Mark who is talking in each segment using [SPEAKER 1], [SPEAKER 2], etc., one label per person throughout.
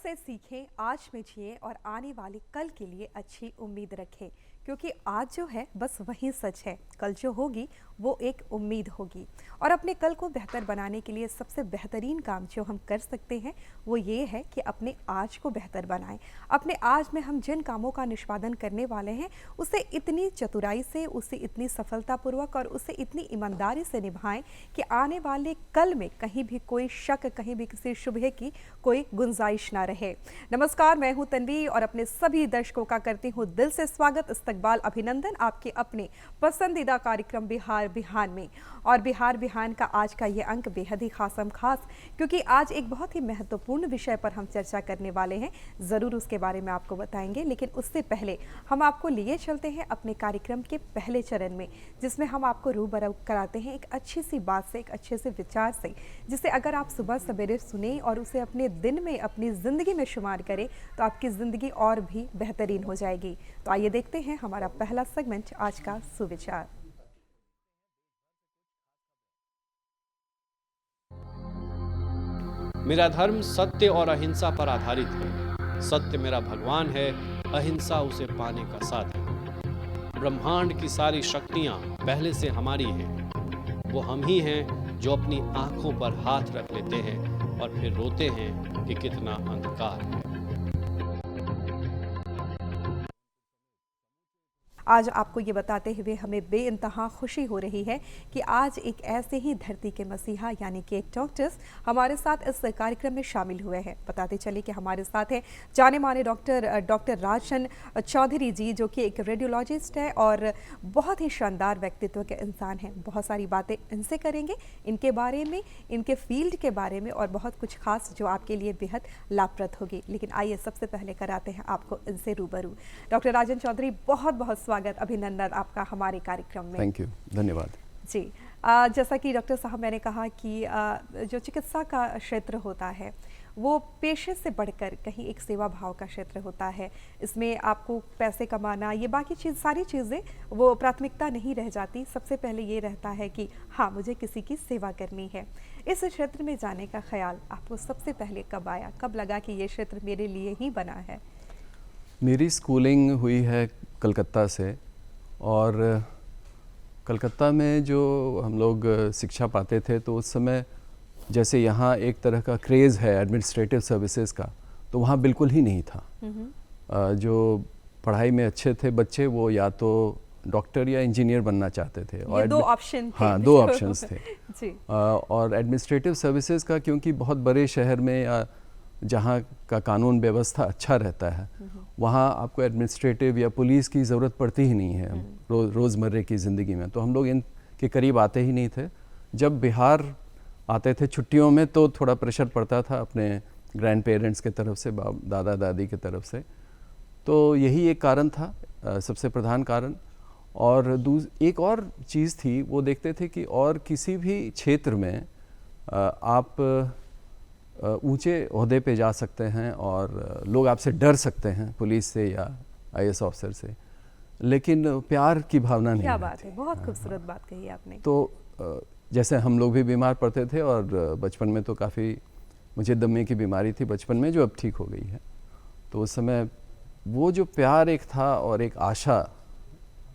[SPEAKER 1] से सीखें, आज में जिएं और आने वाले कल के लिए अच्छी उम्मीद रखें, क्योंकि आज जो है बस वही सच है, कल जो होगी वो एक उम्मीद होगी। और अपने कल को बेहतर बनाने के लिए सबसे बेहतरीन काम जो हम कर सकते हैं वो ये है कि अपने आज को बेहतर बनाएं। अपने आज में हम जिन कामों का निष्पादन करने वाले हैं उसे इतनी चतुराई से, उसे इतनी सफलतापूर्वक और उसे इतनी ईमानदारी से निभाएं कि आने वाले कल में कहीं भी कोई शक, कहीं भी किसी शुबहे की कोई गुंजाइश ना रहे। नमस्कार, मैं हूं तन्वी और अपने सभी दर्शकों का करती हूं दिल से स्वागत, इस्तकबाल, अभिनंदन आपके अपने पसंदीदा कार्यक्रम बिहार बिहान में। और बिहार बिहान का आज का ये अंक बेहद ही खास, क्योंकि आज एक बहुत ही महत्वपूर्ण विषय पर हम चर्चा करने वाले हैं। ज़रूर उसके बारे में आपको बताएंगे, लेकिन उससे पहले हम आपको लिए चलते हैं अपने कार्यक्रम के पहले चरण में, जिसमें हम आपको रूबरू कराते हैं एक अच्छी सी बात से, एक अच्छे से विचार से, जिसे अगर आप सुबह सवेरे सुने और उसे अपने दिन में, अपनी ज़िंदगी में शुमार करें तो आपकी ज़िंदगी और भी बेहतरीन हो जाएगी। तो आइए देखते हैं हमारा पहला सेगमेंट, आज का सुविचार।
[SPEAKER 2] मेरा धर्म सत्य और अहिंसा पर आधारित है। सत्य मेरा भगवान है, अहिंसा उसे पाने का साधन। ब्रह्मांड की सारी शक्तियां पहले से हमारी हैं। वो हम ही हैं जो अपनी आंखों पर हाथ रख लेते हैं और फिर रोते हैं कि कितना अंधकार है।
[SPEAKER 1] आज आपको ये बताते हुए हमें बेइंतहा खुशी हो रही है कि आज एक ऐसे ही धरती के मसीहा यानी कि एक डॉक्टर्स हमारे साथ इस कार्यक्रम में शामिल हुए हैं। बताते चले कि हमारे साथ हैं जाने माने डॉक्टर राजन चौधरी जी, जो कि एक रेडियोलॉजिस्ट है और बहुत ही शानदार व्यक्तित्व के इंसान हैं। बहुत सारी बातें इनसे करेंगे, इनके बारे में, इनके फील्ड के बारे में और बहुत कुछ खास जो आपके लिए बेहद लाभप्रद होगी। लेकिन आइए सबसे पहले कराते हैं आपको इनसे रूबरू। डॉक्टर राजन चौधरी, बहुत बहुत स्वागत, अभिनंदन आपका हमारे कार्यक्रम में।
[SPEAKER 3] थैंक यू, धन्यवाद
[SPEAKER 1] जी। जैसा कि डॉक्टर साहब मैंने कहा कि जो चिकित्सा का क्षेत्र होता है वो पेशे से बढ़कर कहीं एक सेवा भाव का क्षेत्र होता है। इसमें आपको पैसे कमाना, ये बाकी सारी चीज़ें वो प्राथमिकता नहीं रह जाती। सबसे पहले ये रहता है कि हाँ, मुझे किसी की सेवा करनी है। इस क्षेत्र में जाने का ख्याल आपको सबसे पहले कब आया, कब लगा कि ये क्षेत्र मेरे लिए ही बना है?
[SPEAKER 3] मेरी स्कूलिंग हुई है कलकत्ता से, और कलकत्ता में जो हम लोग शिक्षा पाते थे तो उस समय जैसे यहाँ एक तरह का क्रेज़ है एडमिनिस्ट्रेटिव सर्विसेज का, तो वहाँ बिल्कुल ही नहीं था। जो पढ़ाई में अच्छे थे बच्चे वो या तो डॉक्टर या इंजीनियर बनना चाहते थे,
[SPEAKER 1] और दो ऑप्शन थे।
[SPEAKER 3] हाँ, दो ऑप्शंस थे।
[SPEAKER 1] जी।
[SPEAKER 3] और एडमिनिस्ट्रेटिव सर्विसेज का, क्योंकि बहुत बड़े शहर में या जहाँ का कानून व्यवस्था अच्छा रहता है वहाँ आपको एडमिनिस्ट्रेटिव या पुलिस की ज़रूरत पड़ती ही नहीं है रोज़मर्रे की ज़िंदगी में। तो हम लोग इनके करीब आते ही नहीं थे। जब बिहार आते थे छुट्टियों में तो थोड़ा प्रेशर पड़ता था अपने ग्रैंड पेरेंट्स के तरफ से, दादा दादी की तरफ से। तो यही एक कारण था, सबसे प्रधान कारण। और एक और चीज़ थी, वो देखते थे कि और किसी भी क्षेत्र में आप ऊंचे ओहदे पे जा सकते हैं और लोग आपसे डर सकते हैं, पुलिस से या आईएएस ऑफिसर से, लेकिन प्यार की भावना नहीं।
[SPEAKER 1] क्या बात है, बहुत खूबसूरत बात कही आपने।
[SPEAKER 3] तो जैसे हम लोग भी बीमार पड़ते थे और बचपन में तो काफ़ी, मुझे दमे की बीमारी थी बचपन में जो अब ठीक हो गई है। तो उस समय वो जो प्यार एक था और एक आशा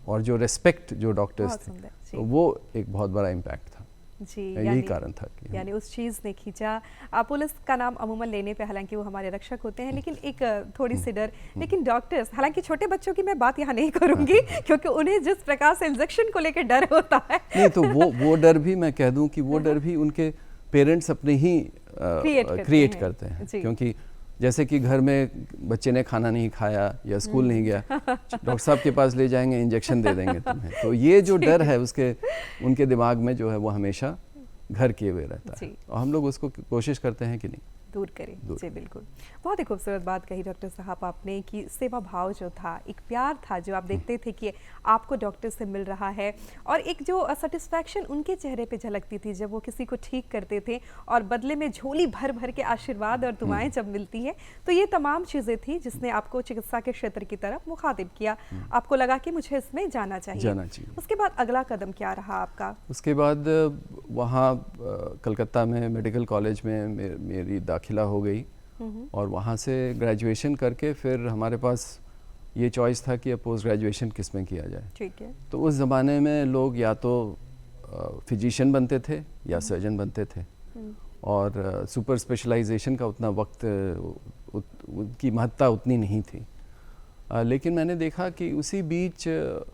[SPEAKER 3] और जो रेस्पेक्ट जो डॉक्टर्स थे, तो वो एक बहुत बड़ा इम्पैक्ट था जी। यही कारण था कि
[SPEAKER 1] यानी उस चीज़ ने खींचा। पुलिस का नाम अमूमन लेने पे, हालांकि वो हमारे रक्षक होते हैं, लेकिन एक थोड़ी सी डर। लेकिन डॉक्टर्स, हालांकि छोटे बच्चों की मैं बात यहाँ नहीं करूंगी क्योंकि उन्हें जिस प्रकार से इंजेक्शन को लेकर डर होता है
[SPEAKER 3] नहीं, तो वो डर भी मैं कह दूं कि वो डर भी उनके पेरेंट्स अपने ही क्रिएट करते हैं। क्योंकि जैसे कि घर में बच्चे ने खाना नहीं खाया या स्कूल नहीं गया, डॉक्टर साहब के पास ले जाएंगे, इंजेक्शन दे देंगे तुम्हें। तो ये जो डर है उनके दिमाग में जो है वो हमेशा घर किए हुए रहता है, और हम लोग उसको कोशिश करते हैं कि नहीं
[SPEAKER 1] दूर करें। जी बिल्कुल, बहुत ही खूबसूरत बात कही डॉक्टर साहब आपने कि सेवा भाव जो था, एक प्यार था जो आप देखते थे कि आपको डॉक्टर से मिल रहा है, और एक जो सेटिस्फैक्शन उनके चेहरे पे झलकती थी जब वो किसी को ठीक करते थे और बदले में झोली भर भर के आशीर्वाद और दुआएं जब मिलती हैं। तो ये तमाम चीज़ें थी जिसने आपको चिकित्सा के क्षेत्र की तरफ मुखातिब किया। आपको लगा कि मुझे इसमें जाना चाहिए। उसके बाद अगला कदम क्या रहा आपका?
[SPEAKER 3] उसके बाद वहाँ कलकत्ता में मेडिकल कॉलेज में मेरी दाखिला हो गई और वहाँ से ग्रेजुएशन करके फिर हमारे पास ये चॉइस था कि अब पोस्ट ग्रेजुएशन किस में किया जाए।
[SPEAKER 1] ठीक है।
[SPEAKER 3] तो उस ज़माने में लोग या तो फिजिशियन बनते थे या सर्जन बनते थे, और सुपर स्पेशलाइजेशन का उतना वक्त उनकी महत्ता उतनी नहीं थी। लेकिन मैंने देखा कि उसी बीच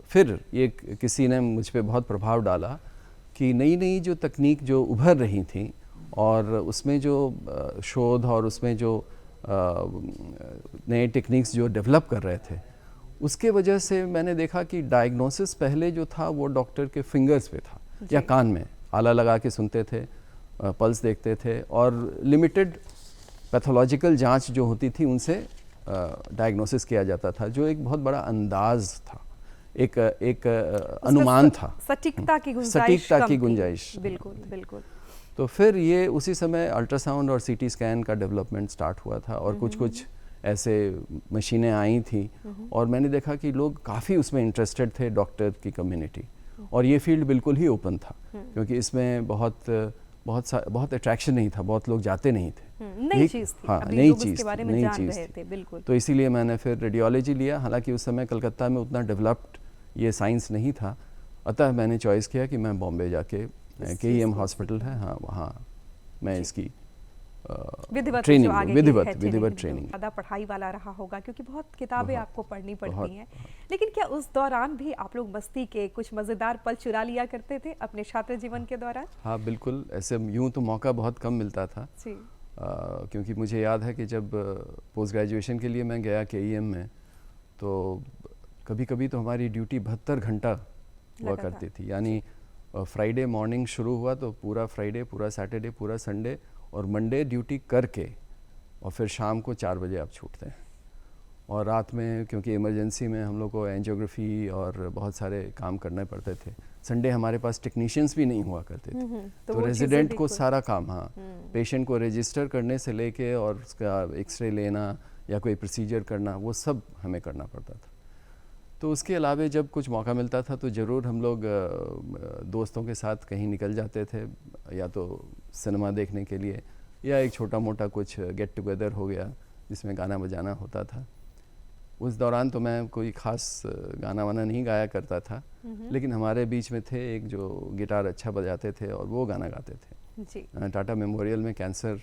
[SPEAKER 3] फिर ये किसी ने मुझ पे बहुत प्रभाव डाला कि नई नई जो तकनीक जो उभर रही थी और उसमें जो शोध और उसमें जो नए टेक्निक्स जो डेवलप कर रहे थे, उसके वजह से मैंने देखा कि डायग्नोसिस पहले जो था वो डॉक्टर के फिंगर्स पे था या कान में आला लगा के सुनते थे, पल्स देखते थे, और लिमिटेड पैथोलॉजिकल जांच जो होती थी उनसे डायग्नोसिस किया जाता था, जो एक बहुत बड़ा अंदाज था, एक अनुमान था,
[SPEAKER 1] सटीकता की
[SPEAKER 3] गुंजाइश।
[SPEAKER 1] बिल्कुल बिल्कुल।
[SPEAKER 3] तो फिर ये उसी समय अल्ट्रासाउंड और सीटी स्कैन का डेवलपमेंट स्टार्ट हुआ था, और कुछ ऐसे मशीनें आई थी, और मैंने देखा कि लोग काफ़ी उसमें इंटरेस्टेड थे, डॉक्टर की कम्युनिटी, और ये फील्ड बिल्कुल ही ओपन था, क्योंकि इसमें बहुत अट्रैक्शन नहीं था, बहुत लोग जाते नहीं थे।
[SPEAKER 1] नई चीज़ थी,
[SPEAKER 3] हाँ,
[SPEAKER 1] अभी
[SPEAKER 3] नई
[SPEAKER 1] लोग
[SPEAKER 3] चीज़
[SPEAKER 1] इसके बारे में जान रहे थे, बिल्कुल।
[SPEAKER 3] तो इसीलिए मैंने फिर रेडियोलॉजी लिया, हालांकि उस समय कलकत्ता में उतना डेवलप्ड ये साइंस नहीं था, अतः मैंने चॉइस किया कि मैं बॉम्बे जाके KEM हॉस्पिटल है, हाँ, वहाँ मैं इसकी
[SPEAKER 1] विधिवत
[SPEAKER 3] ट्रेनिंग,
[SPEAKER 1] विधिवत
[SPEAKER 3] ट्रेनिंग।
[SPEAKER 1] ज़्यादा पढ़ाई वाला रहा होगा, क्योंकि बहुत किताबें आपको पढ़नी पड़ती हैं। लेकिन क्या उस दौरान भी आप लोग मस्ती के कुछ मज़ेदार पल चुरा लिया करते थे अपने छात्र जीवन के दौरान?
[SPEAKER 3] हाँ बिल्कुल, ऐसे यूँ तो मौका बहुत कम मिलता था
[SPEAKER 1] जी।
[SPEAKER 3] क्योंकि मुझे याद है कि जब पोस्ट ग्रेजुएशन के लिए मैं गया KEM में, तो कभी कभी तो हमारी ड्यूटी 72 घंटा हुआ करती थी, यानी फ्राइडे मॉर्निंग शुरू हुआ तो पूरा फ्राइडे, पूरा सैटरडे, पूरा संडे और मंडे ड्यूटी करके, और फिर शाम को 4 बजे आप छूटते हैं। और रात में क्योंकि इमरजेंसी में हम लोग को एंजियोग्राफी और बहुत सारे काम करने पड़ते थे, संडे हमारे पास टेक्नीशियंस भी नहीं हुआ करते थे, तो रेजिडेंट को सारा काम, हाँ, पेशेंट को रजिस्टर करने से लेके और उसका एक्सरे लेना या कोई प्रोसीजर करना, वो सब हमें करना पड़ता था। तो उसके अलावा जब कुछ मौका मिलता था तो ज़रूर हम लोग दोस्तों के साथ कहीं निकल जाते थे, या तो सिनेमा देखने के लिए, या एक छोटा मोटा कुछ गेट टुगेदर हो गया जिसमें गाना बजाना होता था। उस दौरान तो मैं कोई ख़ास गाना वाना नहीं गाया करता था, लेकिन हमारे बीच में थे एक जो गिटार अच्छा बजाते थे और वो गाना गाते थे
[SPEAKER 1] जी।
[SPEAKER 3] टाटा मेमोरियल में कैंसर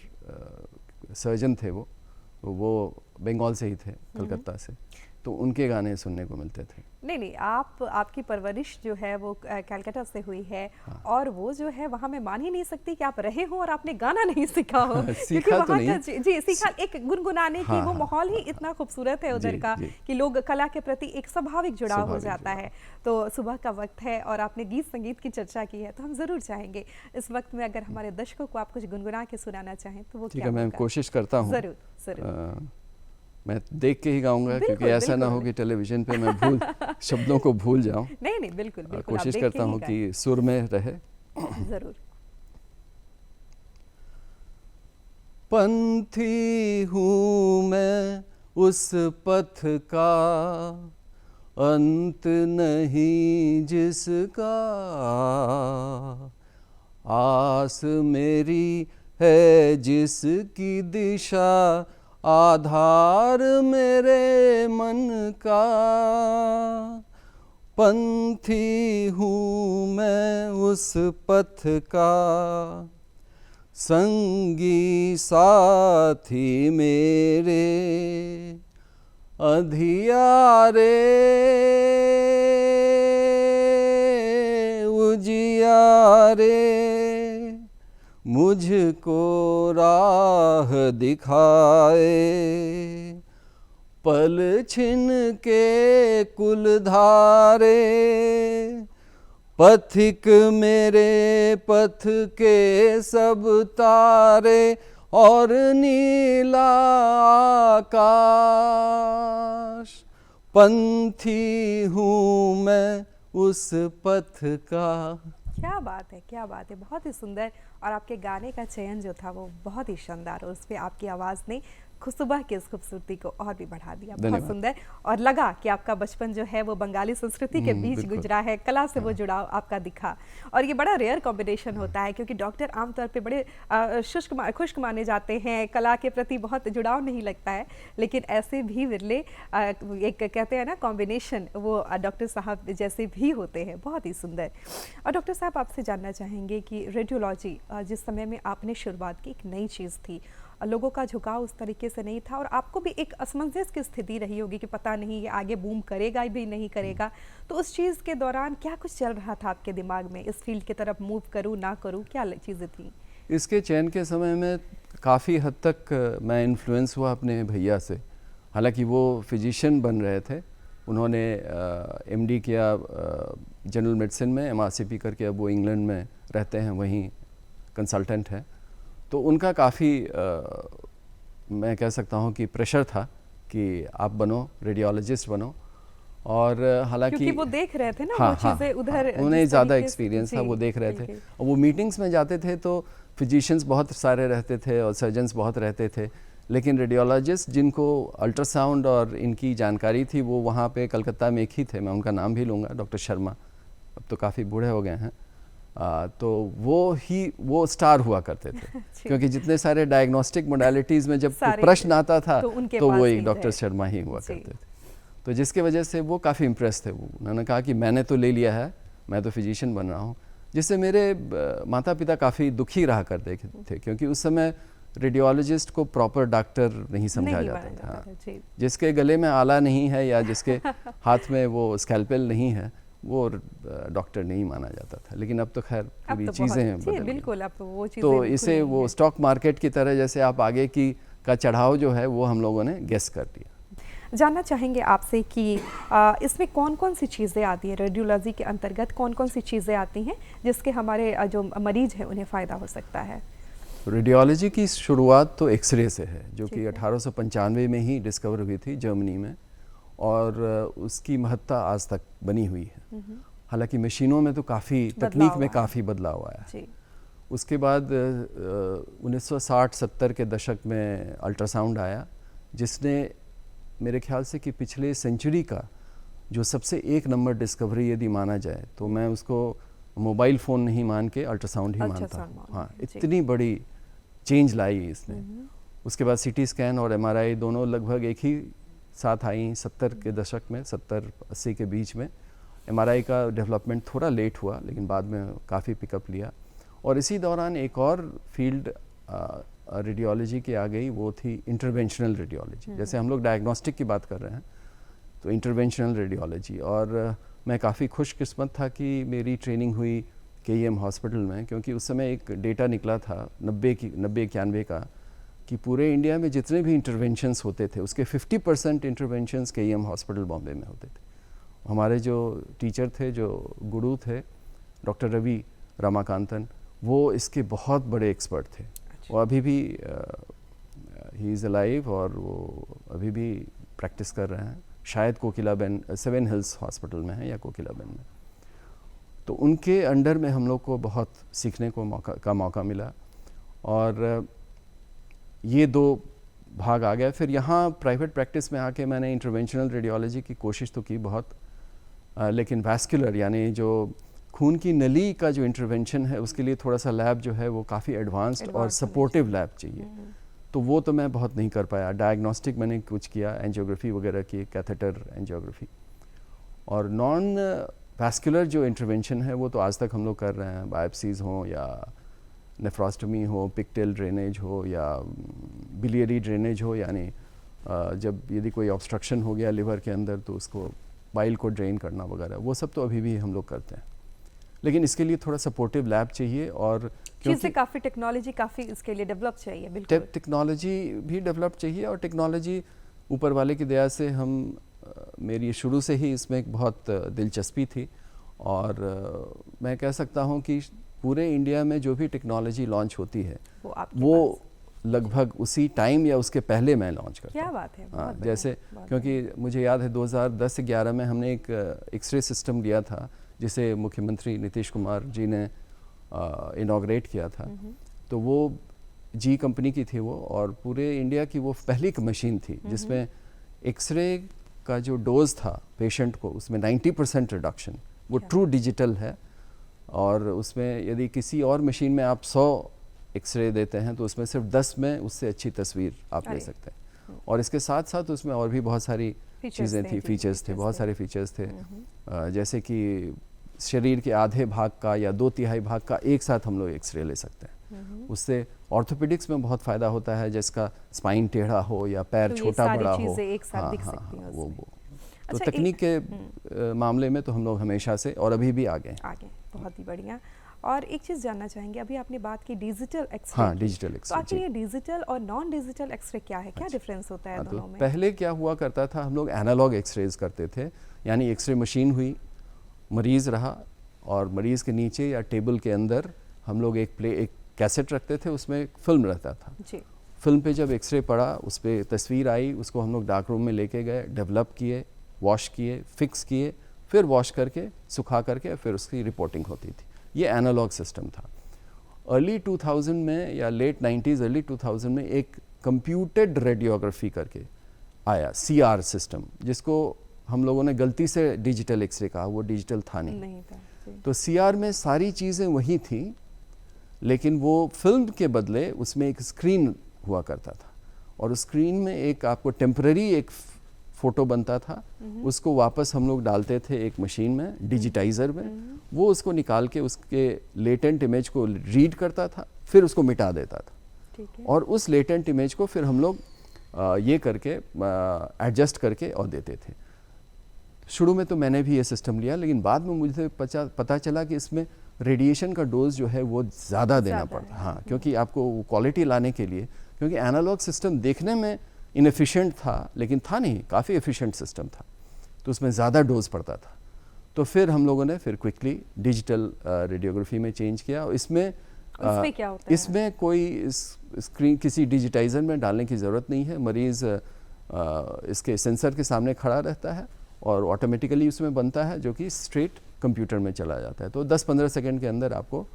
[SPEAKER 3] सर्जन थे वो बंगाल से ही थे, कलकत्ता से, तो उनके गाने सुनने को मिलते थे।
[SPEAKER 1] नहीं, आपकी परवरिश जो है वो कलकत्ता से हुई है, हाँ। और वो जो है वहाँ मैं मान ही नहीं सकती कि आप रहे हो और आपने गाना नहीं सीखा हो।
[SPEAKER 3] क्योंकि वहाँ तो नहीं।
[SPEAKER 1] जी सीखा, एक गुनगुनाने की वो माहौल ही इतना खूबसूरत है उधर का कि लोग कला के प्रति एक स्वाभाविक जुड़ाव हो जाता है। तो सुबह का वक्त है और आपने गीत संगीत की चर्चा की है, तो हम जरूर चाहेंगे इस वक्त में अगर हमारे दर्शकों को आप कुछ गुनगुना के सुनाना चाहें तो वो क्या होगा?
[SPEAKER 3] मैं कोशिश करता हूँ।
[SPEAKER 1] जरूर।
[SPEAKER 3] मैं देख के ही गाऊंगा, क्योंकि ऐसा ना हो कि टेलीविजन पे मैं शब्दों को भूल जाऊं।
[SPEAKER 1] नहीं बिल्कुल
[SPEAKER 3] कोशिश करता हूं कि सुर में रहे।
[SPEAKER 1] जरूर।
[SPEAKER 3] पंथी हूँ मैं उस पथ का, अंत नहीं जिसका, आस मेरी है जिसकी दिशा, आधार मेरे मन का। पंथी हूँ मैं उस पथ का, संगी साथी मेरे अधियारे उजियारे, मुझको राह दिखाए, पल छिन के कुलधारे, पथिक मेरे पथ के सब तारे, और नीला आकाश। पंथी हूँ मैं उस पथ का।
[SPEAKER 1] क्या बात है, क्या बात है, बहुत ही सुंदर। और आपके गाने का चयन जो था वो बहुत ही शानदार, और उस पर आपकी आवाज़ ने सुबह की इस खूबसूरती को और भी बढ़ा दिया। बहुत
[SPEAKER 3] धन्यवाद।
[SPEAKER 1] सुंदर। और लगा कि आपका बचपन जो है वो बंगाली संस्कृति के बीच
[SPEAKER 3] बिल्कुल।
[SPEAKER 1] गुजरा है, कला से वो जुड़ाव आपका दिखा। और ये बड़ा रेयर कॉम्बिनेशन होता है क्योंकि डॉक्टर आमतौर पे बड़े खुश्क माने जाते हैं, कला के प्रति बहुत जुड़ाव नहीं लगता है, लेकिन ऐसे भी विरले एक कहते हैं ना कॉम्बिनेशन, वो डॉक्टर साहब जैसे भी होते हैं। बहुत ही सुंदर। और डॉक्टर साहब आपसे जानना चाहेंगे कि रेडियोलॉजी जिस समय में आपने शुरुआत की, एक नई चीज़ थी, लोगों का झुकाव उस तरीके से नहीं था और आपको भी एक असमंजस की स्थिति रही होगी कि पता नहीं ये आगे बूम करेगा भी नहीं करेगा। तो उस चीज़ के दौरान क्या कुछ चल रहा था आपके दिमाग में, इस फील्ड की तरफ मूव करूँ ना करूँ, क्या चीज़ें थी?
[SPEAKER 3] इसके चयन के समय में काफ़ी हद तक मैं इन्फ्लुएंस हुआ अपने भैया से। हालांकि वो फिजिशियन बन रहे थे, उन्होंने एमडी किया जनरल मेडिसिन में, एमआरसीपी करके अब वो इंग्लैंड में रहते हैं, वहीं कंसल्टेंट हैं। तो उनका काफ़ी मैं कह सकता हूँ कि प्रेशर था कि आप बनो, रेडियोलॉजिस्ट बनो। और हालांकि
[SPEAKER 1] क्योंकि वो देख रहे थे ना
[SPEAKER 3] हाँ,
[SPEAKER 1] वो चीज़ें उधर,
[SPEAKER 3] उन्हें
[SPEAKER 1] जिस
[SPEAKER 3] ज़्यादा
[SPEAKER 1] तरीके से-
[SPEAKER 3] एक्सपीरियंस था,
[SPEAKER 1] जी,
[SPEAKER 3] वो देख रहे थे।
[SPEAKER 1] बिल्कुल।
[SPEAKER 3] और वो मीटिंग्स में जाते थे तो फिजिशियंस बहुत सारे रहते थे और सर्जन्स बहुत रहते थे, लेकिन रेडियोलॉजिस्ट जिनको अल्ट्रासाउंड और इनकी जानकारी थी वो वहाँ पे कलकत्ता में एक ही थे। मैं उनका नाम भी लूँगा, डॉक्टर शर्मा, अब तो काफ़ी बूढ़े हो गए हैं। तो वो स्टार हुआ करते थे क्योंकि जितने सारे डायग्नोस्टिक मोडालिटीज़ में जब कोई प्रश्न आता था तो वो एक डॉक्टर शर्मा ही हुआ करते थे। तो जिसके वजह से वो काफ़ी इम्प्रेस थे। वो उन्होंने कहा कि मैंने तो ले लिया है, मैं तो फिजिशियन बन रहा हूँ, जिससे मेरे माता पिता काफ़ी दुखी रहा करते थे क्योंकि उस समय रेडियोलॉजिस्ट को प्रॉपर डॉक्टर नहीं समझा जाता था। जिसके गले में आला नहीं है या जिसके हाथ में वो स्कैल्पेल नहीं है वो डॉक्टर नहीं माना जाता था। लेकिन अब तो खैर पूरी चीज़ें बदल गई।
[SPEAKER 1] बिल्कुल, अब वो चीज़ें
[SPEAKER 3] तो इसे वो स्टॉक मार्केट की तरह जैसे आप आगे का चढ़ाव जो है वो हम लोगों ने गेस कर दिया।
[SPEAKER 1] जानना चाहेंगे आपसे कि इसमें कौन कौन सी चीज़ें आती हैं, रेडियोलॉजी के अंतर्गत कौन कौन सी चीज़ें आती हैं जिसके हमारे जो मरीज हैं उन्हें फ़ायदा हो सकता है?
[SPEAKER 3] रेडियोलॉजी की शुरुआत तो एक्सरे से है, जो कि 1895 में ही डिस्कवर हुई थी जर्मनी में, और उसकी महत्ता आज तक बनी हुई है। हालांकि मशीनों में तो काफ़ी, तकनीक में काफ़ी बदलाव आया है। उसके बाद 1960-70 के दशक में अल्ट्रासाउंड आया, जिसने मेरे ख्याल से कि पिछले सेंचुरी का जो सबसे एक नंबर डिस्कवरी यदि माना जाए तो मैं उसको मोबाइल फ़ोन नहीं मान के अल्ट्रासाउंड ही मानता हूँ। हाँ, इतनी बड़ी चेंज लाई इसने। उसके बाद सीटी स्कैन और एमआरआई दोनों लगभग एक ही साथ आई 70 के दशक में, 70-80 के बीच में। एमआरआई का डेवलपमेंट थोड़ा लेट हुआ लेकिन बाद में काफ़ी पिकअप लिया। और इसी दौरान एक और फील्ड रेडियोलॉजी की आ गई, वो थी इंटरवेंशनल रेडियोलॉजी। जैसे हम लोग डायग्नोस्टिक की बात कर रहे हैं तो इंटरवेंशनल रेडियोलॉजी। और मैं काफ़ी खुशकिस्मत था कि मेरी ट्रेनिंग हुई केईएम हॉस्पिटल में, क्योंकि उस समय एक डेटा निकला था 90-91 का कि पूरे इंडिया में जितने भी इंटरवेंशंस होते थे उसके 50% इंटरवेंशंस केईएम हॉस्पिटल बॉम्बे में होते थे। हमारे जो टीचर थे, जो गुरु थे, डॉक्टर रवि रमाकांतन, वो इसके बहुत बड़े एक्सपर्ट थे। वो अभी भी ही इज़ अलाइव और वो अभी भी प्रैक्टिस कर रहे हैं, शायद कोकिलाबेन सेवन हिल्स हॉस्पिटल में है या कोकिलाबेन में। तो उनके अंडर में हम लोग को बहुत सीखने को मौका मिला। और ये दो भाग आ गया। फिर यहाँ प्राइवेट प्रैक्टिस में आके मैंने इंटरवेंशनल रेडियोलॉजी की कोशिश तो की बहुत, लेकिन वैस्कुलर यानी जो खून की नली का जो इंटरवेंशन है उसके लिए थोड़ा सा लैब जो है वो काफ़ी एडवांस्ड और सपोर्टिव लैब चाहिए। तो वो तो मैं बहुत नहीं कर पाया। डायग्नोस्टिक मैंने कुछ किया, एंजियोग्राफी वगैरह की, कैथेटर एंजियोग्राफी। और नॉन वैस्कुलर जो इंटरवेंशन है वो तो आज तक हम लोग कर रहे हैं, बायोप्सीज़ हों या नेफ्रोस्टमी हो, पिक्टेल ड्रेनेज हो या बिलियरी ड्रेनेज हो, यानी जब यदि कोई ऑब्स्ट्रक्शन हो गया लिवर के अंदर तो उसको बाइल को ड्रेन करना वगैरह, वो सब तो अभी भी हम लोग करते हैं। लेकिन इसके लिए थोड़ा सपोर्टिव लैब चाहिए और
[SPEAKER 1] क्योंकि काफ़ी टेक्नोलॉजी काफ़ी इसके लिए डेवलप चाहिए। बिल्कुल,
[SPEAKER 3] टेक्नोलॉजी भी डेवलप चाहिए। और टेक्नोलॉजी ऊपर वाले की दया से मेरी शुरू से ही इसमें एक बहुत दिलचस्पी थी। और मैं कह सकता हूँ कि पूरे इंडिया में जो भी टेक्नोलॉजी लॉन्च होती है वो लगभग उसी टाइम या उसके पहले मैं लॉन्च करता हूँ।
[SPEAKER 1] क्या बात है।
[SPEAKER 3] हाँ, जैसे क्योंकि मुझे याद है 2010-11 में हमने एक एक्सरे सिस्टम लिया था जिसे मुख्यमंत्री नीतीश कुमार जी ने इनॉग्रेट किया था। तो वो जी कंपनी की थी वो, और पूरे इंडिया की वो पहली मशीन थी जिसमें एक्सरे का जो डोज था पेशेंट को उसमें 90% रिडक्शन, वो ट्रू डिजिटल है। और उसमें यदि किसी और मशीन में आप 100 एक्सरे देते हैं तो उसमें सिर्फ 10 में उससे अच्छी तस्वीर आप ले सकते हैं। और इसके साथ साथ उसमें और भी बहुत सारी चीज़ें थी, फीचर्स थे, बहुत सारे फीचर्स थे, जैसे कि शरीर के आधे भाग का या 2/3 भाग का एक साथ हम लोग एक्सरे ले सकते हैं। उससे ऑर्थोपेडिक्स में बहुत फ़ायदा होता है, जिसका स्पाइन टेढ़ा हो या पैर छोटा बड़ा हो,
[SPEAKER 1] एक साथ दिख सकती हैं
[SPEAKER 3] वो तो
[SPEAKER 1] अच्छा,
[SPEAKER 3] तकनीक के मामले में तो हम लोग हमेशा से और अभी भी आगे
[SPEAKER 1] बहुत ही बढ़िया। और एक चीज़ जानना चाहेंगे, अभी आपने बात की डिजिटल एक्सरे।
[SPEAKER 3] हाँ, डिजिटल एक्सरे।
[SPEAKER 1] तो आखिर ये डिजिटल और नॉन डिजिटल एक्सरे क्या है, क्या डिफरेंस होता है दोनों में?
[SPEAKER 3] पहले क्या हुआ करता था, हम लोग एनालॉग एक्सरेज करते थे, यानी एक्सरे मशीन हुई, मरीज़ रहा, और मरीज़ के नीचे या टेबल के अंदर हम लोग एक कैसेट रखते थे, उसमें फिल्म रहता था
[SPEAKER 1] जी।
[SPEAKER 3] फिल्म पे जब एक्सरे पड़ा, उस पर तस्वीर आई, उसको हम लोग डार्क रूम में लेके गए, डेवलप किए, वॉश किए, फिक्स किए, फिर वॉश करके सुखा करके फिर उसकी रिपोर्टिंग होती थी। ये एनालॉग सिस्टम था। अर्ली 2000 में या लेट 90s अर्ली 2000 में एक कंप्यूटेड रेडियोग्राफी करके आया, CR सिस्टम, जिसको हम लोगों ने गलती से डिजिटल एक्सरे कहा, वो डिजिटल था नहीं था। तो CR में सारी चीज़ें वही थी, लेकिन वो फिल्म के बदले उसमें एक स्क्रीन हुआ करता था, और उस स्क्रीन में एक आपको टेम्पररी एक फ़ोटो बनता था, उसको वापस हम लोग डालते थे एक मशीन में, डिजिटाइज़र में, वो उसको निकाल के उसके लेटेंट इमेज को रीड करता था, फिर उसको मिटा देता था, और उस लेटेंट इमेज को फिर हम लोग ये करके एडजस्ट करके और देते थे। शुरू में तो मैंने भी ये सिस्टम लिया, लेकिन बाद में मुझे पता चला कि इसमें रेडिएशन का डोज जो है वो ज़्यादा देना पड़ता है। हाँ, क्योंकि आपको क्वालिटी लाने के लिए, क्योंकि एनालॉग सिस्टम देखने में इनएफिशिएंट था, लेकिन था नहीं, काफ़ी एफिशिएंट सिस्टम था, तो उसमें ज़्यादा डोज पड़ता था। तो फिर हम लोगों ने फिर क्विकली डिजिटल रेडियोग्राफी में चेंज किया। और इसमें
[SPEAKER 1] क्या होता है?
[SPEAKER 3] इसमें कोई स्क्रीन किसी डिजिटाइज़र में डालने की ज़रूरत नहीं है। मरीज़ इसके सेंसर के सामने खड़ा रहता है और ऑटोमेटिकली उसमें बनता है, जो कि स्ट्रेट कंप्यूटर में चला जाता है। तो 10-15 सेकंड के अंदर आपको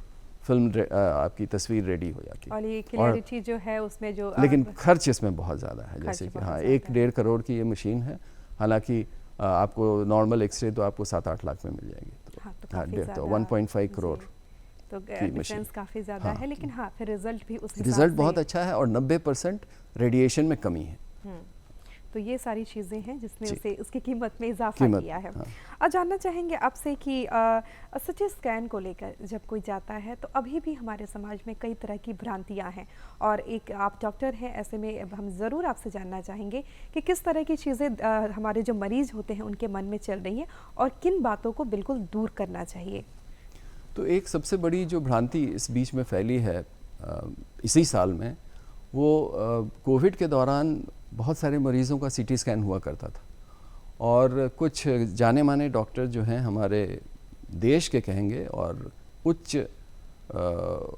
[SPEAKER 3] फिल्म आपकी तस्वीर रेडी हो जाती है।
[SPEAKER 1] और ये क्लैरिटी जो है उसमें जो,
[SPEAKER 3] लेकिन खर्च इसमें बहुत ज़्यादा है, जैसे कि हाँ 1-1.5 करोड़ की ये मशीन है, हालांकि आपको नॉर्मल एक्सरे तो आपको 7-8 लाख में मिल जाएगी। तो 1.5 करोड़
[SPEAKER 1] तो डिफरेंस काफ़ी ज़्यादा है, लेकिन हाँ फिर रिजल्ट भी उस
[SPEAKER 3] रिजल्ट बहुत अच्छा है, और 90% रेडिएशन में कमी है।
[SPEAKER 1] तो ये सारी चीज़ें हैं जिसने उसे उसकी कीमत में इजाफा किया है। और जानना चाहेंगे आपसे कि CT स्कैन को लेकर जब कोई जाता है तो अभी भी हमारे समाज में कई तरह की भ्रांतियां हैं, और एक आप डॉक्टर हैं, ऐसे में हम ज़रूर आपसे जानना चाहेंगे कि किस तरह की चीज़ें हमारे जो मरीज़ होते हैं उनके मन में चल रही हैं, और किन बातों को बिल्कुल दूर करना चाहिए।
[SPEAKER 3] तो एक सबसे बड़ी जो भ्रांति इस बीच में फैली है इसी साल में, वो कोविड के दौरान बहुत सारे मरीज़ों का CT स्कैन हुआ करता था, और कुछ जाने माने डॉक्टर जो हैं हमारे देश के कहेंगे, और उच्च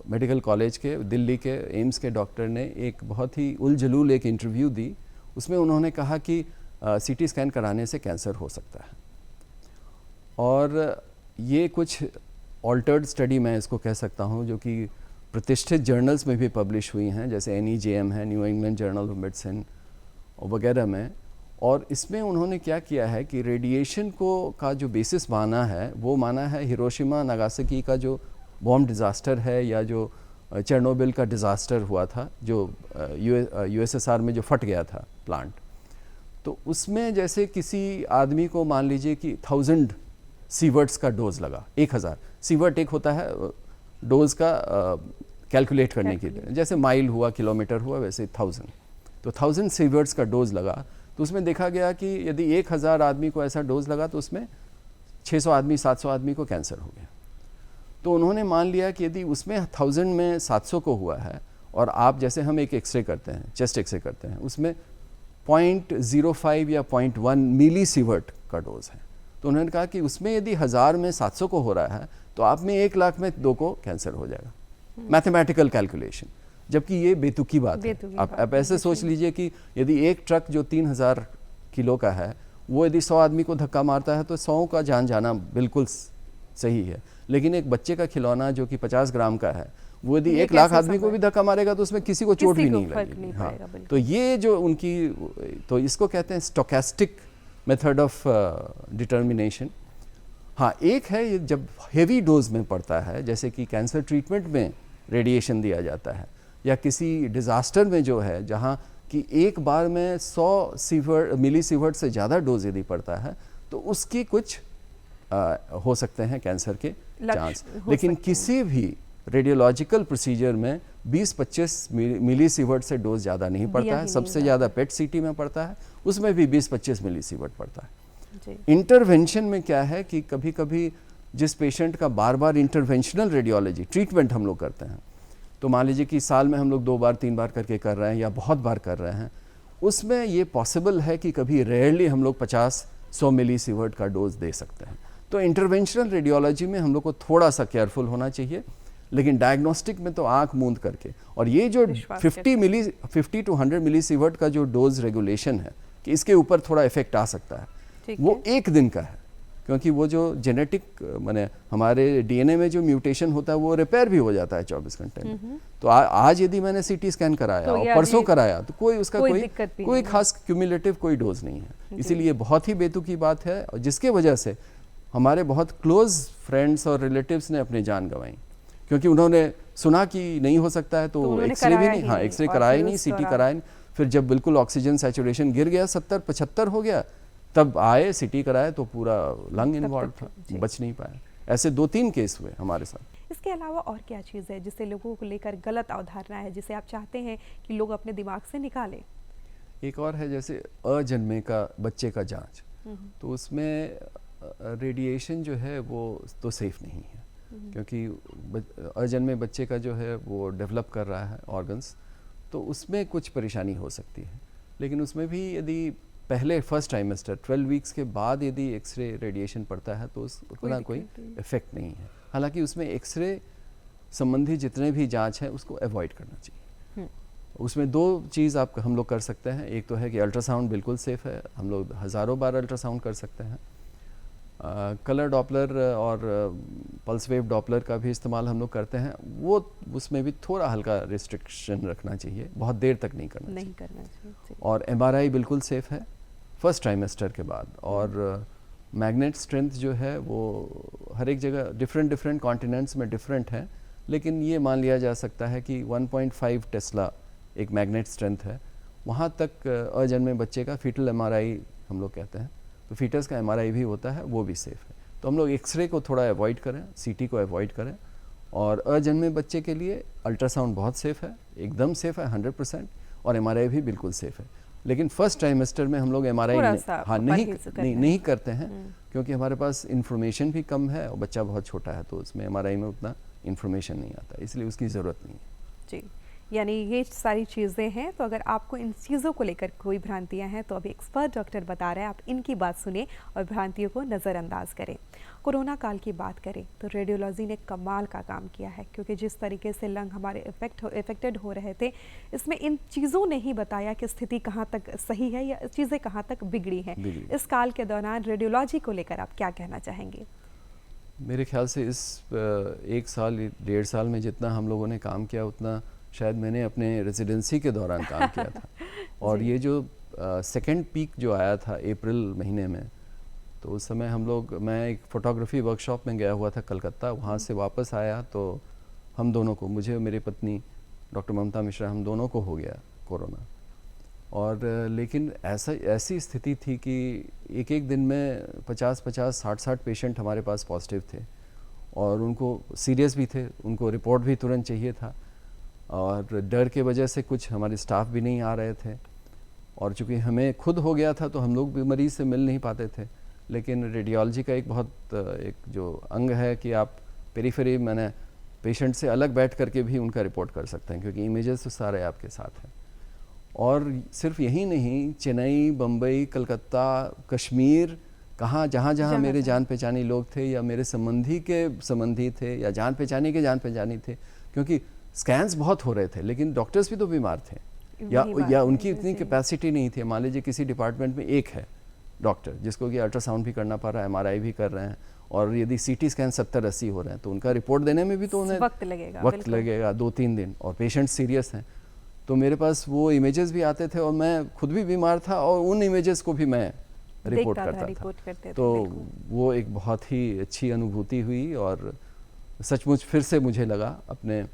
[SPEAKER 3] मेडिकल कॉलेज के, दिल्ली के एम्स के डॉक्टर ने एक बहुत ही उलझलूल एक इंटरव्यू दी। उसमें उन्होंने कहा कि CT स्कैन कराने से कैंसर हो सकता है, और ये कुछ ऑल्टर्ड स्टडी मैं इसको कह सकता हूँ, जो कि प्रतिष्ठित जर्नल्स में भी पब्लिश हुई हैं, जैसे NEJM है, new England journal of medicine वगैरह में। और इसमें उन्होंने क्या किया है कि रेडिएशन को का जो बेसिस माना है, वो माना है हिरोशिमा नागासाकी का जो बॉम्ब डिज़ास्टर है, या जो चेरनोबिल का डिज़ास्टर हुआ था, जो USSR में जो फट गया था प्लांट। तो उसमें जैसे किसी आदमी को मान लीजिए कि 1000 सीवर्ट्स का डोज लगा, 1000 सीवर्ट एक होता है डोज का कैलकुलेट करने के लिए, जैसे माइल हुआ, किलोमीटर हुआ, वैसे 1000। तो 1000 सीवर्ट्स का डोज लगा, तो उसमें देखा गया कि यदि 1000 आदमी को ऐसा डोज लगा तो उसमें 600 आदमी 700 आदमी को कैंसर हो गया। तो उन्होंने मान लिया कि यदि उसमें 1000 में 700 को हुआ है, और आप जैसे हम एक एक्सरे करते हैं, चेस्ट एक्सरे करते हैं, उसमें 0.05 या 0.1 मिली सीवर्ट का डोज है, तो उन्होंने कहा कि उसमें यदि 1000 में 700 को हो रहा है तो आप में 1 लाख में 2 को कैंसर हो जाएगा, मैथमेटिकल कैलकुलेशन। जबकि ये बेतुकी बात है। आप ऐसे सोच लीजिए कि यदि एक ट्रक जो 3000 किलो का है, वो यदि 100 आदमी को धक्का मारता है तो 100 का जान जाना बिल्कुल सही है, लेकिन एक बच्चे का खिलौना जो कि 50 ग्राम का है, वो यदि
[SPEAKER 1] ये
[SPEAKER 3] 1 लाख
[SPEAKER 1] कैसे
[SPEAKER 3] आदमी को भी धक्का मारेगा तो उसमें किसी को चोट
[SPEAKER 1] किसी
[SPEAKER 3] भी
[SPEAKER 1] को
[SPEAKER 3] नहीं
[SPEAKER 1] फर्क
[SPEAKER 3] लगेगी।
[SPEAKER 1] नहीं
[SPEAKER 3] हाँ,
[SPEAKER 1] पड़ेगा, बिल्कुल।
[SPEAKER 3] तो ये जो उनकी, तो इसको कहते हैं स्टोकेस्टिक मेथड ऑफ डिटर्मिनेशन। हाँ, एक है ये जब हेवी डोज में पड़ता है, जैसे कि कैंसर ट्रीटमेंट में रेडिएशन दिया जाता है, या किसी डिज़ास्टर में जो है जहाँ कि एक बार में 100 मिलीसीवर्ट से ज़्यादा डोज यदि पड़ता है तो उसकी कुछ हो सकते हैं कैंसर के चांस। लेकिन किसी भी रेडियोलॉजिकल प्रोसीजर में 20-25 मिलीसीवर्ट से डोज ज़्यादा नहीं पड़ता है। सबसे ज़्यादा पेट सीटी में पड़ता है, उसमें भी 20-25 मिलीसीवर्ट पड़ता है। इंटरवेंशन में क्या है कि कभी कभी जिस पेशेंट का बार बार इंटरवेंशनल रेडियोलॉजी ट्रीटमेंट हम लोग करते हैं, तो मान लीजिए कि साल में हम लोग 2 बार 3 बार करके कर रहे हैं या बहुत बार कर रहे हैं, उसमें ये पॉसिबल है कि कभी रेयरली हम लोग 50-100 मिलीसीवर्ट का डोज दे सकते हैं। तो इंटरवेंशनल रेडियोलॉजी में हम लोग को थोड़ा सा केयरफुल होना चाहिए, लेकिन डायग्नोस्टिक में तो आंख मूंद करके। और ये जो 50 to 100 मिलीसीवर्ट का जो डोज रेगुलेशन है कि इसके ऊपर थोड़ा इफेक्ट आ सकता है, वो 1 दिन का है, क्योंकि वो जो जेनेटिक माने हमारे डीएनए में जो म्यूटेशन होता है वो रिपेयर भी हो जाता है 24 घंटे में। तो आज यदि मैंने सीटी स्कैन कराया
[SPEAKER 1] तो
[SPEAKER 3] और परसों कराया तो कोई उसका कोई खास क्यूमुलेटिव कोई डोज नहीं है। इसीलिए बहुत ही बेतुकी बात है, और जिसके वजह से हमारे बहुत क्लोज फ्रेंड्स और रिलेटिव्स ने अपनी जान गंवाई, क्योंकि उन्होंने सुना कि नहीं हो सकता है तो एक्सरे भी नहीं, हाँ एक्सरे कराया नहीं, सीटी कराया नहीं। फिर जब बिल्कुल ऑक्सीजन सैचुरेशन गिर गया 70-75 हो गया, तब आए सिटी कराए तो पूरा लंग इन्वॉल्व था, बच नहीं पाया। ऐसे 2-3 केस हुए हमारे साथ।
[SPEAKER 1] इसके अलावा और क्या चीज़ है जिससे लोगों को लेकर गलत अवधारणा है, जिसे आप चाहते हैं कि लोग अपने दिमाग से निकालें?
[SPEAKER 3] एक और है जैसे अजन्मे का बच्चे का जांच, तो उसमें रेडिएशन जो है वो तो सेफ नहीं है, क्योंकि अजन्मे बच्चे का जो है वो डेवलप कर रहा है ऑर्गन्स, तो उसमें कुछ परेशानी हो सकती है। लेकिन उसमें भी यदि पहले फर्स्ट ट्राइमेस्टर 12 वीक्स के बाद यदि एक्सरे रेडिएशन पड़ता है तो उतना कोई इफेक्ट नहीं है। हालांकि उसमें एक्सरे संबंधी जितने भी जांच है उसको अवॉइड करना चाहिए। उसमें 2 चीज़ हम लोग कर सकते हैं। एक तो है कि अल्ट्रासाउंड बिल्कुल सेफ़ है, हम लोग हज़ारों बार अल्ट्रासाउंड कर सकते हैं। कलर डॉपलर और पल्स वेव डॉपलर का भी इस्तेमाल हम लोग करते हैं, वो उसमें भी थोड़ा हल्का रिस्ट्रिक्शन रखना चाहिए, बहुत देर तक नहीं करना चाहिए। और एमआरआई बिल्कुल सेफ़ है फर्स्ट ट्राइमेस्टर के बाद। और मैग्नेट स्ट्रेंथ जो है वो हर एक जगह डिफरेंट कॉन्टिनेंट्स में डिफरेंट है, लेकिन ये मान लिया जा सकता है कि 1.5 टेस्ला एक मैग्नेट स्ट्रेंथ है। वहाँ तक अजन्मे बच्चे का फीटल एमआरआई हम लोग कहते हैं, तो फीटस का एमआरआई भी होता है, वो भी सेफ़ है। तो हम लोग एक्सरे को थोड़ा अवॉइड करें, सीटी को अवॉइड करें। और अजन्मे बच्चे के लिए अल्ट्रासाउंड बहुत सेफ़ है, एकदम सेफ़ है 100%, और एमआरआई भी बिल्कुल सेफ़ है। लेकिन फर्स्ट ट्राइमेस्टर में हम लोग एमआरआई नहीं करते हैं, क्योंकि हमारे पास इन्फॉर्मेशन भी कम है और बच्चा बहुत छोटा है, तो उसमें एमआरआई में उतना इन्फॉर्मेशन नहीं आता, इसलिए उसकी ज़रूरत नहीं है।
[SPEAKER 1] जी, यानी ये सारी चीज़ें हैं। तो अगर आपको इन चीज़ों को लेकर कोई भ्रांतियां हैं तो अभी एक्सपर्ट डॉक्टर बता रहे हैं, आप इनकी बात सुने और भ्रांतियों को नज़रअंदाज करें। कोरोना काल की बात करें तो रेडियोलॉजी ने कमाल का काम किया है, क्योंकि जिस तरीके से लंग हमारे इफेक्टेड हो रहे थे, इसमें इन चीज़ों ने ही बताया कि स्थिति कहाँ तक सही है या चीज़ें कहाँ तक बिगड़ी हैं। इस काल के दौरान रेडियोलॉजी को लेकर आप क्या कहना चाहेंगे?
[SPEAKER 3] मेरे ख्याल से इस 1 साल 1.5 साल में जितना हम लोगों ने काम किया उतना शायद मैंने अपने रेजिडेंसी के दौरान काम किया था। और ये जो सेकेंड पीक जो आया था अप्रैल महीने में, तो उस समय मैं एक फ़ोटोग्राफी वर्कशॉप में गया हुआ था कलकत्ता, वहाँ से वापस आया तो हम दोनों को, मुझे और मेरी पत्नी डॉक्टर ममता मिश्रा, हम दोनों को हो गया कोरोना। और लेकिन ऐसी स्थिति थी कि एक दिन में 50-50, 60-60 पेशेंट हमारे पास पॉजिटिव थे, और उनको सीरियस भी थे, उनको रिपोर्ट भी तुरंत चाहिए था, और डर के वजह से कुछ हमारे स्टाफ भी नहीं आ रहे थे। और चूँकि हमें खुद हो गया था तो हम लोग भी मरीज़ से मिल नहीं पाते थे। लेकिन रेडियोलॉजी का एक जो अंग है कि आप पेरीफेरी मैंने पेशेंट से अलग बैठ करके भी उनका रिपोर्ट कर सकते हैं, क्योंकि इमेजेस तो सारे आपके साथ हैं। और सिर्फ यही नहीं, चेन्नई, बम्बई, कलकत्ता, कश्मीर, जहाँ मेरे जान पहचानी लोग थे या मेरे संबंधी के संबंधी थे या जान पहचानी के जान पहचानी थे, क्योंकि स्कैन्स बहुत हो रहे थे लेकिन डॉक्टर्स भी तो बीमार थे या उनकी इतनी कैपेसिटी नहीं थी। मान लीजिए किसी डिपार्टमेंट में 1 है डॉक्टर जिसको कि अल्ट्रासाउंड भी करना पड़ रहा है, एमआरआई भी कर रहे हैं, और यदि सीटी स्कैन 70-80 हो रहे हैं तो उनका रिपोर्ट देने में भी तो उन्हें
[SPEAKER 1] वक्त लगेगा,
[SPEAKER 3] वक्त
[SPEAKER 1] बिल्कुल।
[SPEAKER 3] लगेगा 2-3 दिन, और पेशेंट सीरियस हैं। तो मेरे पास वो इमेजेस भी आते थे और मैं खुद भी बीमार था और उन इमेजेस को भी मैं रिपोर्ट
[SPEAKER 1] देखता था,
[SPEAKER 3] करता
[SPEAKER 1] रिपोर्ट करते थे,
[SPEAKER 3] तो
[SPEAKER 1] बिल्कुल।
[SPEAKER 3] वो एक बहुत ही अच्छी अनुभूति हुई, और सचमुच फिर से मुझे लगा अपने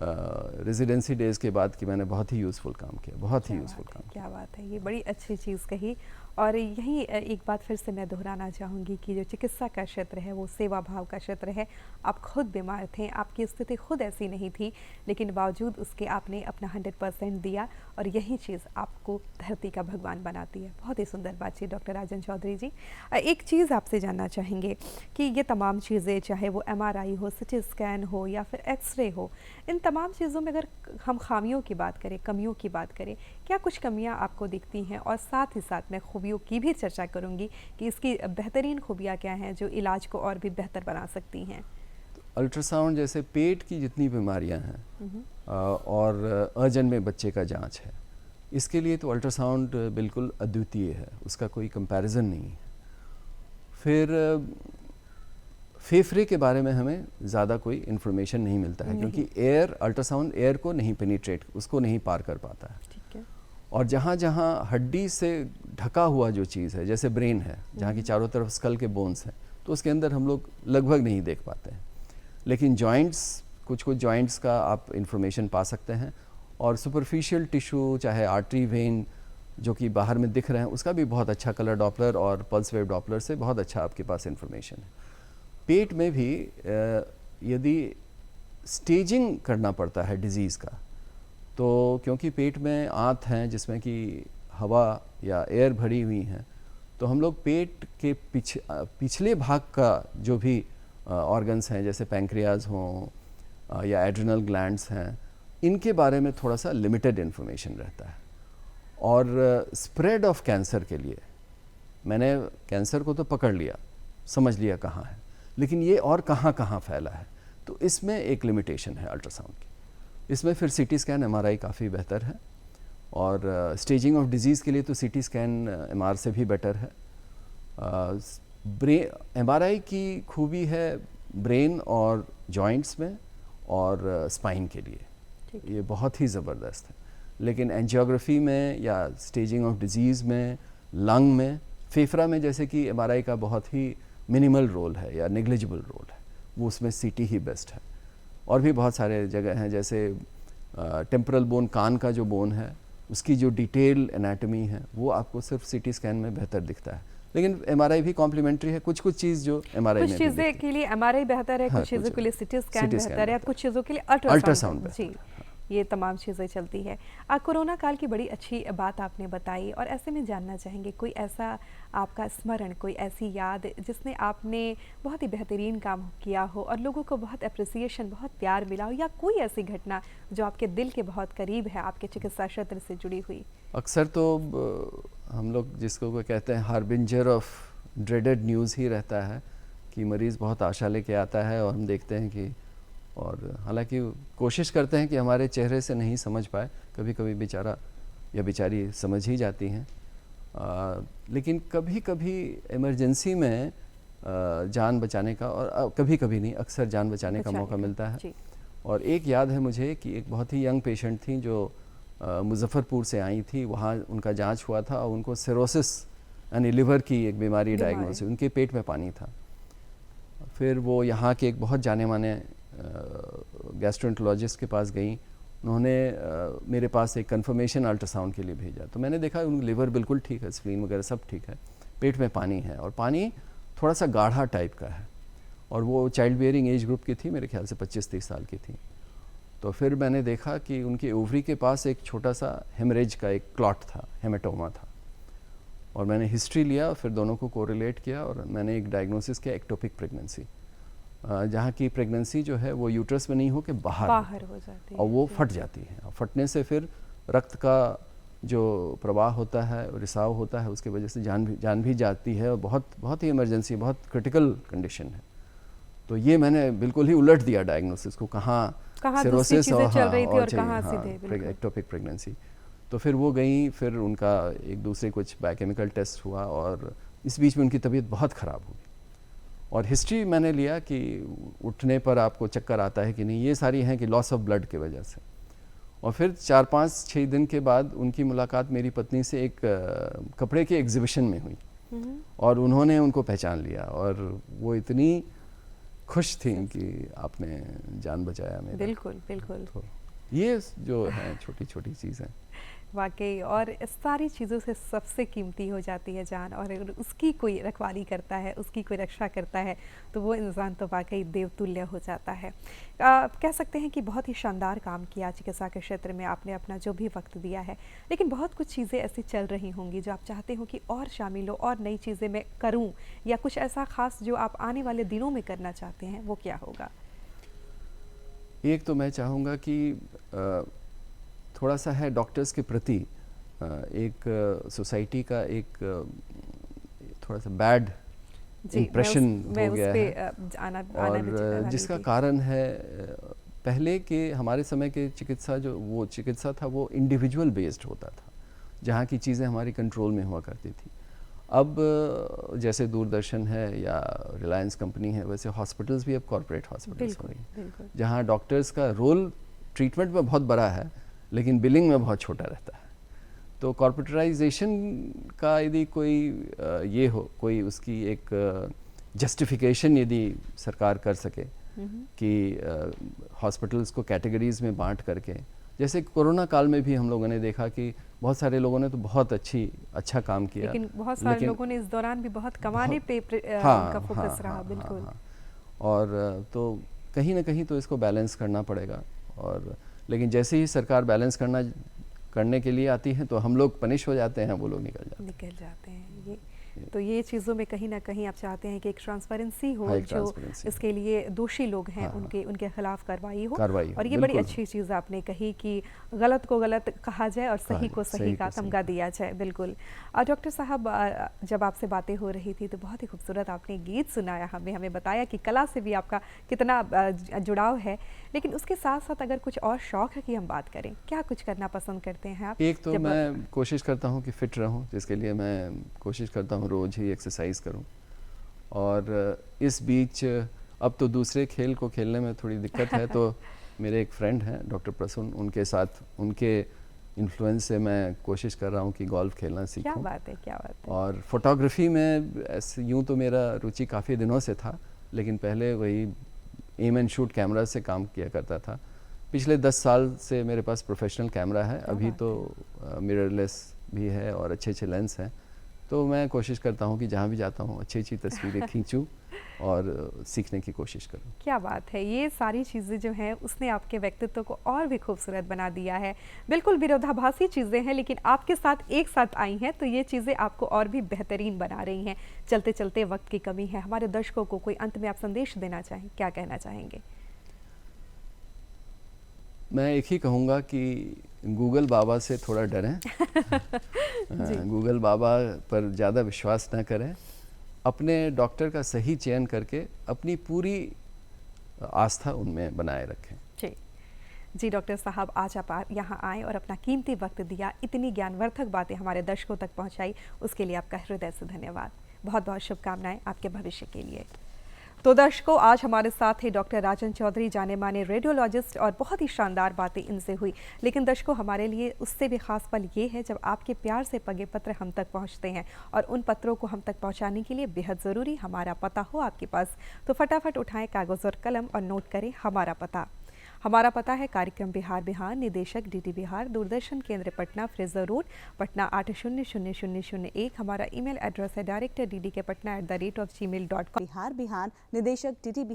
[SPEAKER 3] रेजिडेंसी डेज के बाद कि मैंने बहुत ही यूज़फुल काम किया, बहुत ही यूज़फुल काम किया।
[SPEAKER 1] क्या बात है, ये बड़ी अच्छी चीज़ कही। और यही एक बात फिर से मैं दोहराना चाहूँगी कि जो चिकित्सा का क्षेत्र है वो सेवा भाव का क्षेत्र है। आप खुद बीमार थे, आपकी स्थिति खुद ऐसी नहीं थी, लेकिन बावजूद उसके आपने अपना 100% दिया, और यही चीज़ आपको धरती का भगवान बनाती है। बहुत ही सुंदर बातचीत डॉक्टर राजन चौधरी जी। एक चीज़ आपसे जानना चाहेंगे कि ये तमाम चीज़ें, चाहे वो MRI हो, CT स्कैन हो या फिर एक्सरे हो, इन तमाम चीज़ों में अगर हम खामियों की बात करें, कमियों की बात करें, क्या कुछ कमियां आपको दिखती हैं? और साथ ही साथ मैं खूबियों की भी चर्चा करूंगी कि इसकी बेहतरीन खूबियां क्या हैं जो इलाज को और भी बेहतर बना सकती हैं।
[SPEAKER 3] अल्ट्रासाउंड जैसे पेट की जितनी बीमारियां हैं और अर्जन में बच्चे का जांच है, इसके लिए तो अल्ट्रासाउंड बिल्कुल अद्वितीय है, उसका कोई कंपैरिजन नहीं है। फिर फेफड़े के बारे में हमें ज़्यादा कोई इन्फॉर्मेशन नहीं मिलता है, क्योंकि एयर, अल्ट्रासाउंड एयर को नहीं पेनिट्रेट, उसको नहीं पार कर पाता है।
[SPEAKER 1] ठीक है।
[SPEAKER 3] और जहाँ जहाँ हड्डी से ढका हुआ जो चीज़ है, जैसे ब्रेन है जहाँ की चारों तरफ स्कल के बोन्स हैं, तो उसके अंदर हम लोग लगभग नहीं देख पाते हैं। लेकिन जॉइंट्स, कुछ कुछ जॉइंट्स का आप इंफॉर्मेशन पा सकते हैं, और सुपरफिशियल टिश्यू चाहे आर्टरी, वेन जो कि बाहर में दिख रहे हैं, उसका भी बहुत अच्छा कलर डॉपलर और पल्स वेव डॉपलर से बहुत अच्छा आपके पास इंफॉर्मेशन है। पेट में भी यदि स्टेजिंग करना पड़ता है डिज़ीज़ का, तो क्योंकि पेट में आंत हैं जिसमें कि हवा या एयर भरी हुई हैं, तो हम लोग पेट के पिछले भाग का जो भी ऑर्गन्स हैं, जैसे पैंक्रियाज हों या एड्रिनल ग्लैंड्स हैं, इनके बारे में थोड़ा सा लिमिटेड इन्फॉर्मेशन रहता है। और स्प्रेड ऑफ कैंसर के लिए मैंने कैंसर को तो पकड़ लिया, समझ लिया कहाँ है, लेकिन ये और कहाँ कहाँ फैला है, तो इसमें एक लिमिटेशन है अल्ट्रासाउंड की। इसमें फिर CT स्कैन, MRI काफ़ी बेहतर है, और स्टेजिंग ऑफ डिजीज़ के लिए तो CT स्कैन MR से भी बेटर है। MRI की खूबी है ब्रेन और जॉइंट्स में और स्पाइन के लिए, ये बहुत ही ज़बरदस्त है। लेकिन एंजियोग्राफी में या स्टेजिंग ऑफ डिजीज़ में, लंग में, फेफड़ा में जैसे कि MRI का बहुत ही मिनिमल रोल है या नेग्लिजिबल रोल है, वो उसमें CT ही बेस्ट है। और भी बहुत सारे जगह हैं, जैसे टेम्पोरल बोन, कान का जो बोन है, उसकी जो डिटेल एनाटॉमी है वो आपको सिर्फ CT स्कैन में बेहतर दिखता है। लेकिन MRI भी कॉम्प्लीमेंट्री है, कुछ कुछ चीज़ जो MRI में
[SPEAKER 1] कुछ चीज़ें के लिए MRI बेहतर है,
[SPEAKER 3] हाँ,
[SPEAKER 1] कुछ चीज़ों के लिए CT स्कैन बेहतर है, कुछ चीज़ों के लिए
[SPEAKER 3] अल्ट्रासाउंड
[SPEAKER 1] अल्ट्रासाउंड। जी, ये तमाम चीज़ें चलती है। कोरोना काल की बड़ी अच्छी बात आपने बताई, और ऐसे में जानना चाहेंगे कोई ऐसा आपका स्मरण, कोई ऐसी याद जिसने आपने बहुत ही बेहतरीन काम किया हो और लोगों को बहुत अप्रिसिएशन, बहुत प्यार मिला हो, या कोई ऐसी घटना जो आपके दिल के बहुत करीब है, आपके चिकित्सा क्षेत्र से जुड़ी हुई? अक्सर
[SPEAKER 3] तो हम लोग जिसको कहते हैं हार्बिंजर ऑफ ड्रेडेड न्यूज़ ही रहता है कि मरीज़ बहुत आशा लेके आता है और हम देखते हैं कि, और हालांकि कोशिश करते हैं कि हमारे चेहरे से नहीं समझ पाए, कभी कभी बेचारा या बेचारी समझ ही जाती हैं, लेकिन कभी कभी इमरजेंसी में जान बचाने का, और कभी कभी नहीं, अक्सर जान बचाने का मौका मिलता है। और एक याद है मुझे कि एक बहुत ही यंग पेशेंट थी जो मुजफ्फरपुर से आई थी, वहाँ उनका जांच हुआ था और उनको सिरोसिस यानी लिवर की एक बीमारी डायग्नोस हुई, उनके पेट में पानी था। फिर वो यहाँ के एक बहुत जाने माने गैस्ट्रोएंटरोलॉजिस्ट के पास गई, उन्होंने मेरे पास एक कंफर्मेशन अल्ट्रासाउंड के लिए भेजा, तो मैंने देखा उनकी लिवर बिल्कुल ठीक है, स्प्लीन वगैरह सब ठीक है, पेट में पानी है और पानी थोड़ा सा गाढ़ा टाइप का है, और वो चाइल्ड बियरिंग एज ग्रुप की थी, मेरे ख्याल से 25-30 साल की थी। तो फिर मैंने देखा कि उनके ओवरी के पास एक छोटा सा हेमरेज का एक क्लॉट था, हेमेटोमा था, और मैंने हिस्ट्री लिया, फिर दोनों को कोरिलेट किया और मैंने एक डायग्नोसिस किया एक्टोपिक प्रेगनेंसी, जहाँ की प्रेगनेंसी जो है वो यूट्रस में नहीं हो के बाहर हो जाती है और वो फट जाती है, और फटने से फिर रक्त का जो प्रवाह होता है, रिसाव होता है, उसके वजह से जान भी जाती है, और बहुत ही इमरजेंसी, बहुत क्रिटिकल कंडीशन है। तो ये मैंने बिल्कुल ही उलट दिया डायग्नोसिस को, कहाँ सिरोसिस और कहाँ सीधे एक्टोपिक प्रेगनेंसी। तो फिर वो गई, फिर उनका एक दूसरे कुछ बायोकेमिकल टेस्ट हुआ और इस बीच में उनकी तबीयत बहुत ख़राब हो गई। और हिस्ट्री मैंने लिया कि उठने पर आपको चक्कर आता है कि नहीं, ये सारी हैं कि लॉस ऑफ ब्लड की वजह से। और फिर 4-5-6 दिन के बाद उनकी मुलाकात मेरी पत्नी से एक कपड़े के एग्जीबिशन में हुई और उन्होंने उनको पहचान लिया और वो इतनी खुश थी कि आपने जान बचाया मेरा।
[SPEAKER 1] बिल्कुल बिल्कुल।
[SPEAKER 3] तो ये जो है छोटी छोटी चीज़ें
[SPEAKER 1] वाकई, और इस सारी चीज़ों से सबसे कीमती हो जाती है जान, और अगर उसकी कोई रखवाली करता है, उसकी कोई रक्षा करता है, तो वो इंसान तो वाकई देवतुल्य हो जाता है। कह सकते हैं कि बहुत ही शानदार काम किया चिकित्सा के क्षेत्र में आपने, अपना जो भी वक्त दिया है। लेकिन बहुत कुछ चीज़ें ऐसी चल रही होंगी जो आप चाहते हो कि और शामिल हो, और नई चीज़ें मैं करूँ, या कुछ ऐसा ख़ास जो आप आने वाले दिनों में करना चाहते हैं, वो क्या होगा?
[SPEAKER 3] एक तो मैं चाहूँगा कि थोड़ा सा है डॉक्टर्स के प्रति एक सोसाइटी का एक थोड़ा सा बैड इम्प्रेशन हो गया है, और जिसका कारण है पहले के हमारे समय के चिकित्सा था वो इंडिविजुअल बेस्ड होता था, जहाँ की चीज़ें हमारी कंट्रोल में हुआ करती थी। अब जैसे दूरदर्शन है या रिलायंस कंपनी है, वैसे हॉस्पिटल्स भी अब कॉर्पोरेट हॉस्पिटल्स हो रही हैं, जहाँ डॉक्टर्स का रोल ट्रीटमेंट में बहुत बड़ा है लेकिन बिलिंग में बहुत छोटा रहता है। तो कॉर्पोरेटाइजेशन का यदि कोई ये हो, कोई उसकी एक जस्टिफिकेशन यदि सरकार कर सके कि हॉस्पिटल्स को कैटेगरीज में बांट करके, जैसे कोरोना काल में भी हम लोगों ने देखा कि बहुत सारे लोगों ने तो बहुत अच्छा काम किया,
[SPEAKER 1] लेकिन बहुत सारे लोगों ने इस दौरान भी बहुत कमाने पे उनका फोकस रहा। बिल्कुल।
[SPEAKER 3] और तो कहीं ना कहीं तो इसको बैलेंस करना पड़ेगा, और लेकिन जैसे ही सरकार बैलेंस करने के लिए आती है तो हम लोग पनिश हो जाते हैं, वो लोग निकल जाते हैं।
[SPEAKER 1] तो ये चीज़ों में कहीं ना कहीं आप चाहते हैं कि एक ट्रांसपेरेंसी हो, जो इसके लिए दोषी लोग हैं उनके खिलाफ कार्रवाई हो। और ये बड़ी अच्छी चीज़ आपने कही कि गलत को गलत कहा जाए और सही को सही का तमगा दिया जाए। बिल्कुल। डॉक्टर साहब, जब आपसे बातें हो रही थी तो बहुत ही खूबसूरत आपने गीत सुनाया, हमें बताया कि कला से भी आपका कितना जुड़ाव है। लेकिन उसके साथ साथ अगर कुछ और शौक की हम बात करें, क्या कुछ करना पसंद करते हैं आप?
[SPEAKER 3] एक तो मैं कोशिश करता हूँ कि फिट रहूँ, जिसके लिए मैं कोशिश करता हूँ रोज़ ही एक्सरसाइज करूं। और इस बीच अब तो दूसरे खेल को खेलने में थोड़ी दिक्कत है, तो मेरे एक फ्रेंड हैं डॉक्टर प्रसून, उनके साथ उनके इन्फ्लुएंस से मैं कोशिश कर रहा हूं कि गोल्फ खेलना सीखूं।
[SPEAKER 1] क्या बात है।
[SPEAKER 3] और फोटोग्राफी में ऐसे यूं तो मेरा रुचि काफ़ी दिनों से था, लेकिन पहले वही एम एंड शूट कैमरा से काम किया करता था। पिछले 10 साल से मेरे पास प्रोफेशनल कैमरा है, अभी तो मिररलेस भी है और अच्छे लेंस हैं। तो मैं कोशिश करता हूँ कि जहाँ भी जाता हूँ अच्छी तस्वीरें खींचूँ और सीखने की कोशिश करूँ।
[SPEAKER 1] क्या बात है। ये सारी चीज़ें जो हैं उसने आपके व्यक्तित्व को और भी खूबसूरत बना दिया है। बिल्कुल विरोधाभासी चीज़ें हैं, लेकिन आपके साथ एक साथ आई हैं तो ये चीज़ें आपको और भी बेहतरीन बना रही हैं। चलते चलते वक्त की कमी है, हमारे दर्शकों को कोई अंत में आप संदेश देना चाहें, क्या कहना चाहेंगे?
[SPEAKER 3] मैं एक ही कहूँगा कि गूगल बाबा से थोड़ा डरें, गूगल बाबा पर ज़्यादा विश्वास ना करें, अपने डॉक्टर का सही चयन करके अपनी पूरी आस्था उनमें बनाए रखें।
[SPEAKER 1] जी डॉक्टर साहब, आज आप यहाँ आए और अपना कीमती वक्त दिया, इतनी ज्ञानवर्धक बातें हमारे दर्शकों तक पहुँचाई, उसके लिए आपका हृदय से धन्यवाद। बहुत बहुत शुभकामनाएं आपके भविष्य के लिए। तो दर्शकों, आज हमारे साथ ही डॉक्टर राजन चौधरी, जाने माने रेडियोलॉजिस्ट, और बहुत ही शानदार बातें इनसे हुई। लेकिन दर्शकों, हमारे लिए उससे भी खास पल ये है जब आपके प्यार से पगे पत्र हम तक पहुंचते हैं, और उन पत्रों को हम तक पहुंचाने के लिए बेहद ज़रूरी हमारा पता हो आपके पास। तो फटाफट उठाएं कागज़ और कलम और नोट करें हमारा पता। हमारा पता है कार्यक्रम बिहार बिहार, निदेशक DD बिहार, दूरदर्शन केंद्र पटना, फ्रेजर रोड, पटना 800001। हमारा ईमेल एड्रेस है director@ddkpatna@gmail.com।
[SPEAKER 4] बिहार बिहार, निदेशक DD